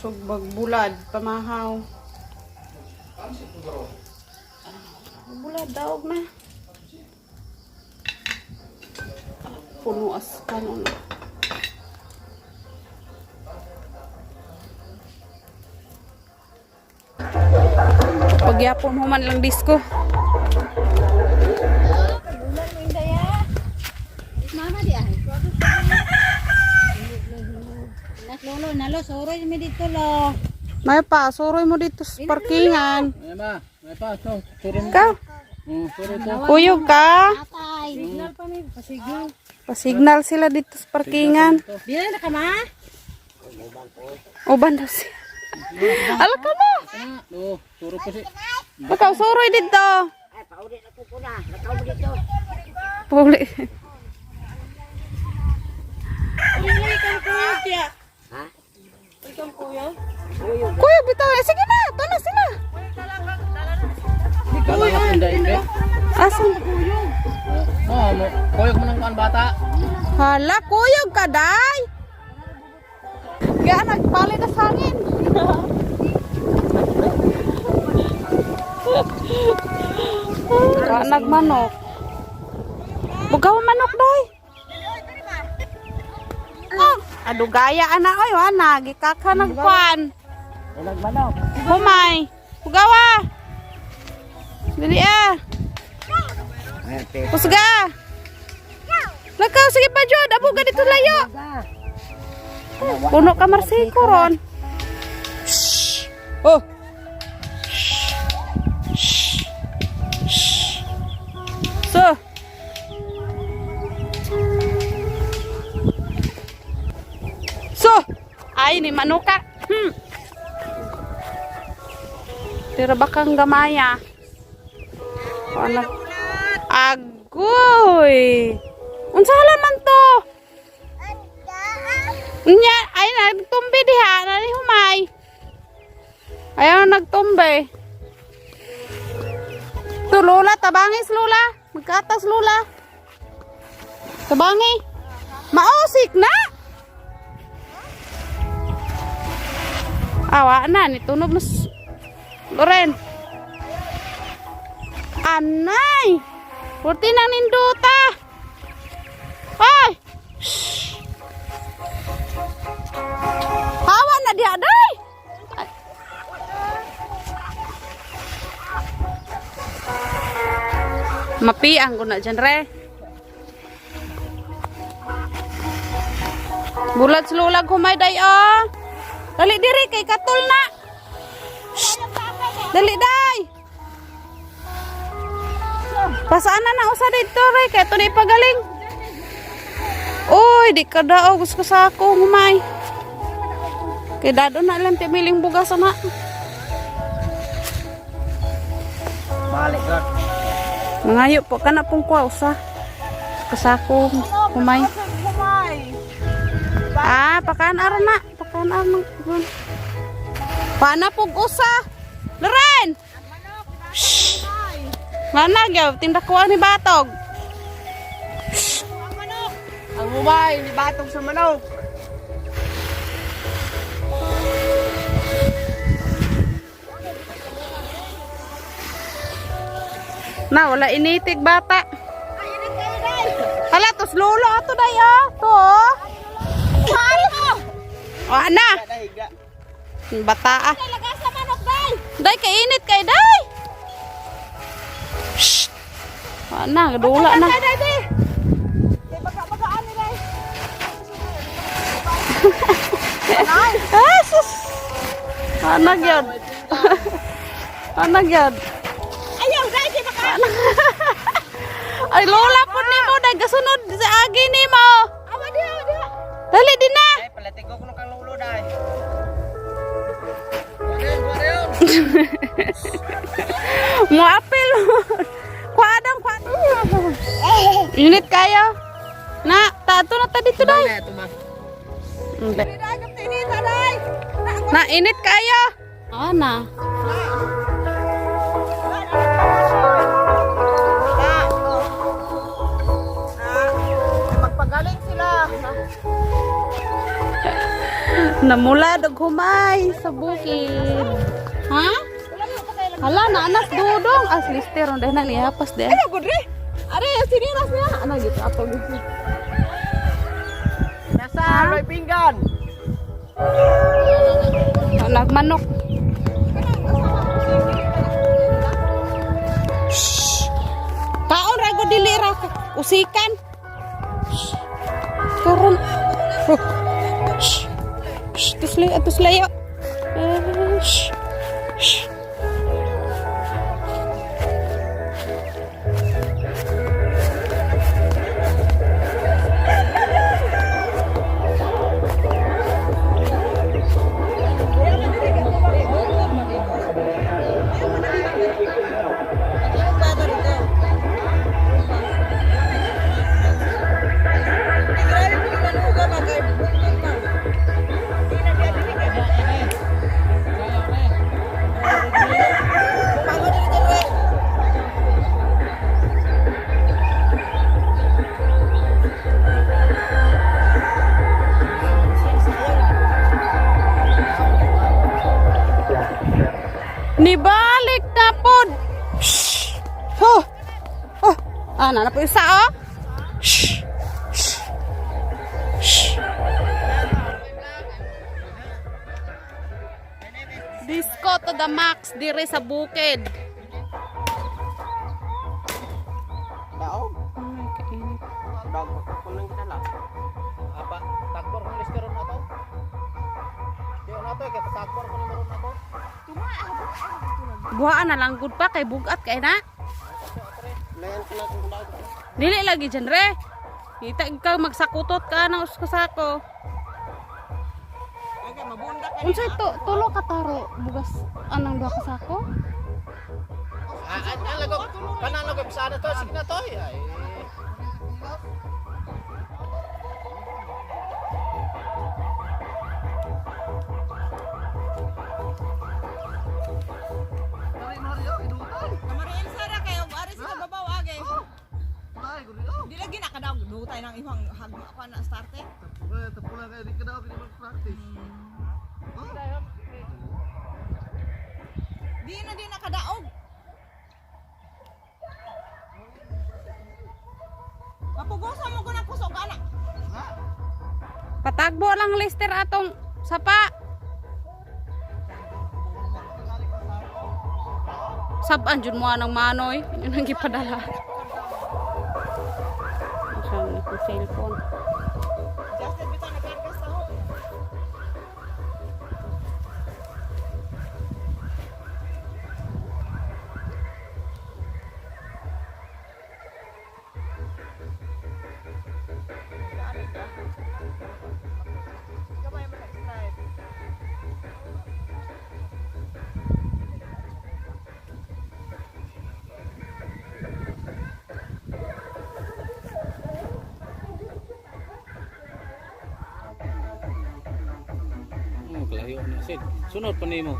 Sugbag bulad, pamahaw. Bulad, daog na. Puno as kanon. Pagyapon mo man lang disco. Lolo, nalo, soroy mo dito lo. May pa, suroy mo dito sa parkingan. May pa, so, suro mo. Ikaw? Suro to. Kuyog ka? Atay. Signal pa ni, pasignal. Pasignal sila dito sa parkingan. Bila na ka ma? Uban daw siya. Ala ka mo! Suro po si. Ikaw, suroy dito. Ay, pauli na po na. Nakaw mo dito. Puli. Uli ka kuya kaya. Ha? Kuyog, bitaw. Sige na, ito na sila. Kuyog. Asan? Kuyog mo ng bata. Hala, kuyog ka, day. Kaya nagpali na sa hangin. Nagmanok. Bugaw manok, day. Adugaya ana oy wa nagikaka nagkuan. Nagmanok. Humay. Bugawa. Dili ah. Pusga. Lakaw sige pa jud, abo ka dito layo. Puno ka marsiko ron. Oh. So. So, ay ni manuka. Tira bakang gamaya. Ano? Agoy. Unsa man to? Nya, ay nagtumbi diha, nani humay. Ayaw nagtumbi. To Lola, tabangis Lola. Magkatas Lola. Tabangi. Mausik na. Awa na, nitunog na Loren. Anay! Purti nang ninduta! Ay! Shhh! Hawa na di aday! Mapiang ko na dyan, re. Bulat selulag humay day, oh! Dali diri kay katul na. Shh. Dali day. Pasaan na usa dito ray kay to di pagaling. Oy, di ka daw gusto sa ako humay. Kay dado na lang pimiling bugas na. Balik ka. Mangayo po kana pong kuha usa. Kasako humay. Ah, pakaan aron na. Pakaan aron. Paana pug usa. Loren. Shh. Mana gyud tindak kuha ni Batog. Shh. Ang humay, ni Batog sa manok. Na wala initig bata. Hala tos lolo ato day ah. To. Oh, ana. Bata ah. Day kay init kay day. Shh. Ana, dula na. Asus. Ana gyud. Ana gyud. Ayaw, day, di ba ka? Ay lola pud nimo day gasunod sa agi nimo. Awa dia, dia. Dali din na. Ay, palatig ko kang lulo dai. Mo apel. Kuadang kuad. Init kayo. Na, tato na ta dito day. Na init kayo. Ah na. Magpagaling sila. Namula og humay sa bukid. Ha? Hala na anak dudong as lister on dahil nalihapas din. Ano gud re? Are siniras niya. Ano gitu ato gitu. Nasa may pinggan. Nagmanok. Shh. Kaon ra gud dili ra usikan. Shh. Karon. Shh. Shh, tus layo. Shh. Shh. Nibalik na pod. Shh. Oh. Oh. Na po isa oh. Shh. Shh. Shh. Disco to the max dire sa bukid. Daog. Ay, kainit. Daog kulang kita lang. Apa tagbor kung listeron na to? Di na to kay tagbor kung meron na to. Buhaan na lang good pa kay bugat kay na. Layan ko na kung daog. Dili lagi dyan re. Kita ikaw magsakutot ka ng uskusako. Okay, mabunda ka. Unsay to tulo ka taro bugas anang duha ka sako? Lago. Kanan lago bisana to, sige na to. Ay. Kamariin sara kayo ari sa babaw age. Di lagi nakadaog dutay nang ihang hagma pa na starte. Di nakadaog. Kapugosa mo ko ng kusog anak. Patagbo lang lister atong sapa. Saban jud mo anang manoy, yun ang gipadala. Saan ni cellphone? Justin bitaw na kargas sa ho. Kamay mo subscribe. Kalayo na sid. Sunod pa nimo.